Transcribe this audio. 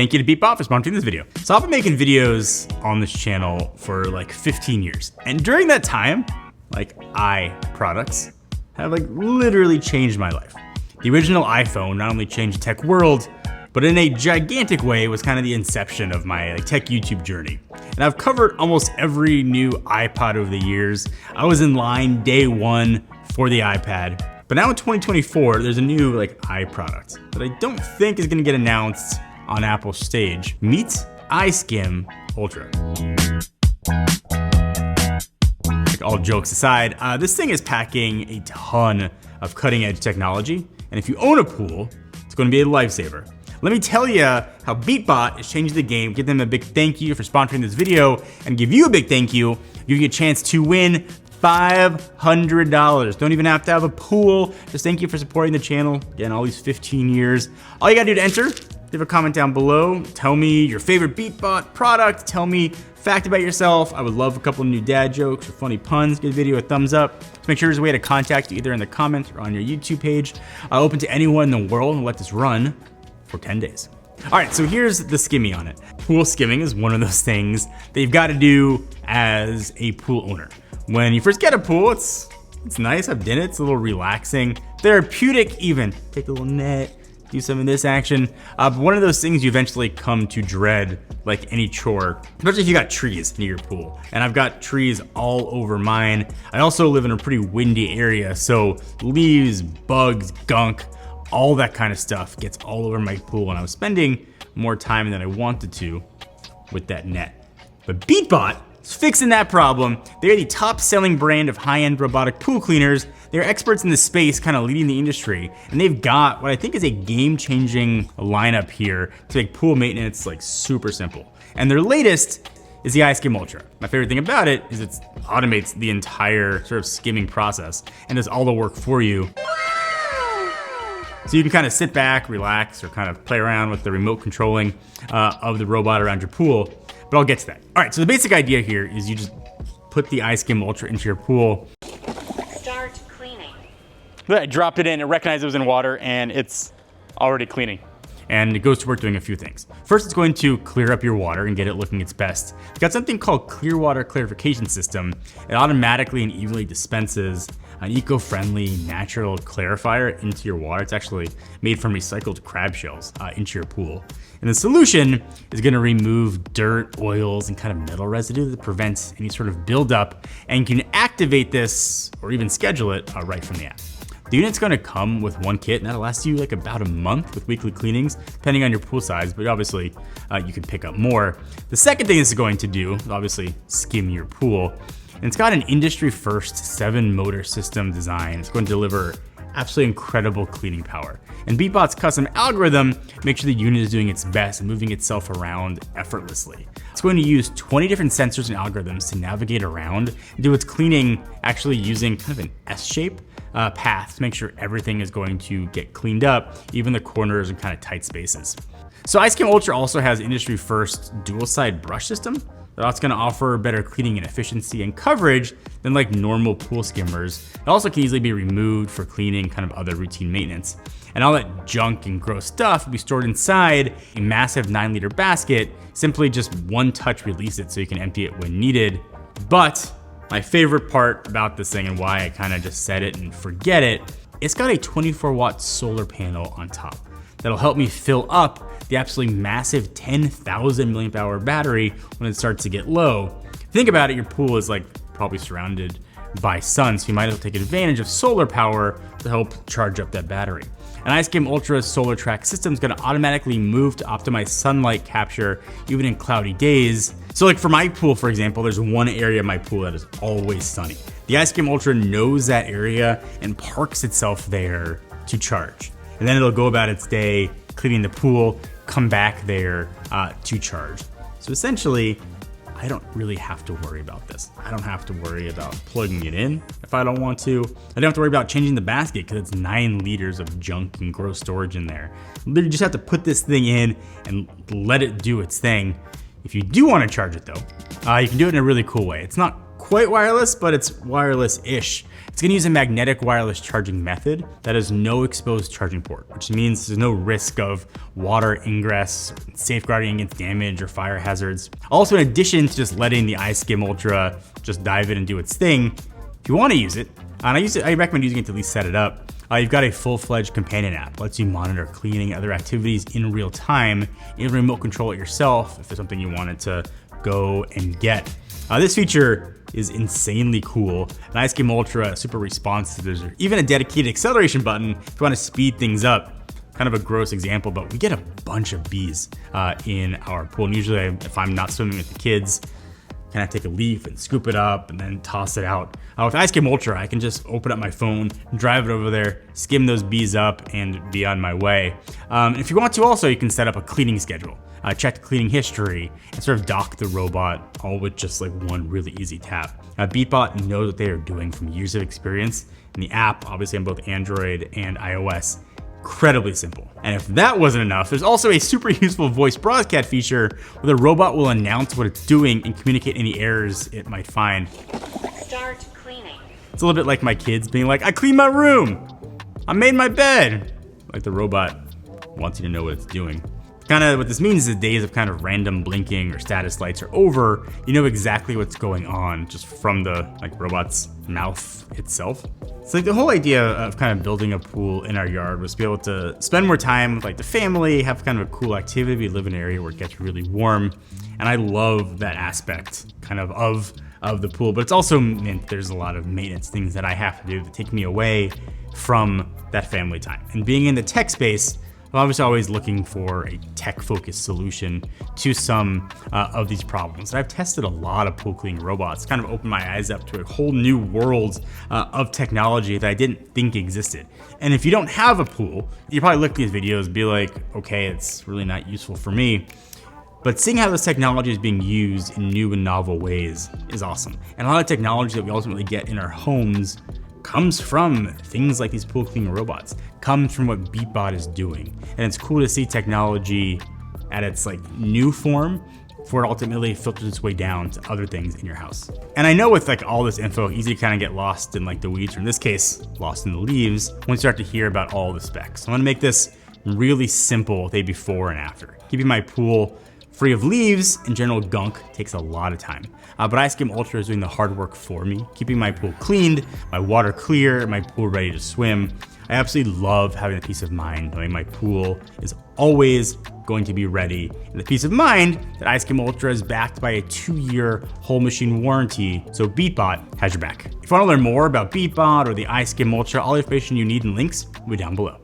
Thank you to Beatbot for sponsoring this video. So I've been making videos on this channel for like 15 years. And during that time, like products have like literally changed my life. The original iPhone not only changed the tech world, but in a gigantic way was kind of the inception of my tech YouTube journey. And I've covered almost every new iPod over the years. I was in line day one for the iPad. But now in 2024, there's a new iProduct that I don't think is gonna get announced on Apple's stage. Meet iSkim Ultra. All jokes aside, this thing is packing a ton of cutting edge technology. And if you own a pool, it's gonna be a lifesaver. Let me tell you how Beatbot is changing the game. Give them a big thank you for sponsoring this video and give you a big thank you, giving you a chance to win $500. Don't even have to have a pool. Just thank you for supporting the channel. Again, all these 15 years. All you gotta do to enter, leave a comment down below. Tell me your favorite Beatbot product. Tell me fact about yourself. I would love a couple of new dad jokes or funny puns. Give the video a thumbs up. Just make sure there's a way to contact you either in the comments or on your YouTube page. Open to anyone in the world and let this run for 10 days. All right, so here's the skimmy on it. Pool skimming is one of those things that you've got to do as a pool owner. When you first get a pool, it's nice. I've done it. It's a little relaxing, therapeutic even. Take a little net, do some of this action. But one of those things you eventually come to dread, like any chore, especially if you got trees near your pool. And I've got trees all over mine. I also live in a pretty windy area, so leaves, bugs, gunk, all that kind of stuff gets all over my pool, and I was spending more time than I wanted to with that net. But Beatbot is fixing that problem. They're the top selling brand of high-end robotic pool cleaners. They're experts in the space, kind of leading the industry, and they've got what I think is a game-changing lineup here to make pool maintenance super simple. And their latest is the iSkim Ultra. My favorite thing about it is it automates the entire sort of skimming process and does all the work for you. So you can kind of sit back, relax, or kind of play around with the remote controlling of the robot around your pool, but I'll get to that. All right, so the basic idea here is you just put the iSkim Ultra into your pool. Start cleaning. I dropped it in, it recognized it was in water, and it's already cleaning. And it goes to work doing a few things. First, it's going to clear up your water and get it looking its best. It's got something called Clear Water Clarification System. It automatically and evenly dispenses an eco-friendly natural clarifier into your water. It's actually made from recycled crab shells into your pool. And the solution is gonna remove dirt, oils, and kind of metal residue that prevents any sort of buildup, and you can activate this or even schedule it right from the app. The unit's gonna come with one kit, and that'll last you about a month with weekly cleanings, depending on your pool size, but obviously you can pick up more. The second thing this is going to do is obviously skim your pool. And it's got an industry first 7-motor system design. It's going to deliver absolutely incredible cleaning power. And Beatbot's custom algorithm makes sure the unit is doing its best and moving itself around effortlessly. It's going to use 20 different sensors and algorithms to navigate around and do its cleaning actually using kind of an S-shape path to make sure everything is going to get cleaned up, even the corners and kind of tight spaces. So iSkim Ultra also has industry first dual side brush system. That's gonna offer better cleaning and efficiency and coverage than normal pool skimmers. It also can easily be removed for cleaning, kind of other routine maintenance. And all that junk and gross stuff will be stored inside a massive 9-liter basket. Simply just one touch release it so you can empty it when needed. But my favorite part about this thing and why I kind of just set it and forget it, it's got a 24-watt solar panel on top that'll help me fill up the absolutely massive 10,000 milliamp hour battery when it starts to get low. Think about it, your pool is probably surrounded by sun, so you might as well take advantage of solar power to help charge up that battery. An iSkim Ultra's solar track system is gonna automatically move to optimize sunlight capture even in cloudy days. So for my pool, for example, there's one area of my pool that is always sunny. The iSkim Ultra knows that area and parks itself there to charge. And then it'll go about its day, cleaning the pool, come back there to charge. So essentially, I don't really have to worry about this. I don't have to worry about plugging it in if I don't want to. I don't have to worry about changing the basket because it's 9 liters of junk and gross storage in there. You just have to put this thing in and let it do its thing. If you do want to charge it though, you can do it in a really cool way. It's not quite wireless, but it's wireless-ish. It's gonna use a magnetic wireless charging method that has no exposed charging port, which means there's no risk of water ingress, safeguarding against damage or fire hazards. Also, in addition to just letting the iSkim Ultra just dive in and do its thing, if you wanna use it, and I recommend using it to at least set it up, you've got a full-fledged companion app. Lets you monitor cleaning, other activities in real time, and remote control it yourself if there's something you wanted to go and get. This feature is insanely cool. An iSkim Ultra, super responsive. There's even a dedicated acceleration button if you want to speed things up. Kind of a gross example, but we get a bunch of bees in our pool. And usually if I'm not swimming with the kids, kind of take a leaf and scoop it up and then toss it out. With iSkim Ultra, I can just open up my phone, drive it over there, skim those bees up, and be on my way. If you want to also, you can set up a cleaning schedule. Check the cleaning history, and sort of dock the robot all with just like one really easy tap. Beatbot knows what they are doing from years of experience, and the app, obviously on both Android and iOS, incredibly simple. And if that wasn't enough, there's also a super useful voice broadcast feature where the robot will announce what it's doing and communicate any errors it might find. Start cleaning. It's a little bit like my kids being like, I cleaned my room, I made my bed. Like the robot wants you to know what it's doing. Kind of what this means is the days of kind of random blinking or status lights are over. You know exactly what's going on just from the robot's mouth itself. So like the whole idea of kind of building a pool in our yard was to be able to spend more time with like the family, have kind of a cool activity. We live in an area where it gets really warm, and I love that aspect kind of the pool. But it's also meant there's a lot of maintenance things that I have to do that take me away from that family time. And being in the tech space, I'm obviously always looking for a tech-focused solution to some of these problems. And I've tested a lot of pool cleaning robots, kind of opened my eyes up to a whole new world of technology that I didn't think existed. And if you don't have a pool, you probably look at these videos and be like, okay, it's really not useful for me. But seeing how this technology is being used in new and novel ways is awesome. And a lot of technology that we ultimately get in our homes comes from things like these pool cleaning robots, comes from what Beatbot is doing. And it's cool to see technology at its new form before it ultimately filters its way down to other things in your house. And I know with all this info, easy to kind of get lost in the weeds, or in this case, lost in the leaves, when you start to hear about all the specs. I'm gonna make this really simple with a before and after. Keeping my pool free of leaves and general gunk takes a lot of time. But iSkim Ultra is doing the hard work for me, keeping my pool cleaned, my water clear, my pool ready to swim. I absolutely love having the peace of mind knowing my pool is always going to be ready, and the peace of mind that iSkim Ultra is backed by a 2-year whole machine warranty, so Beatbot has your back. If you want to learn more about Beatbot or the iSkim Ultra, all the information you need and links will be down below.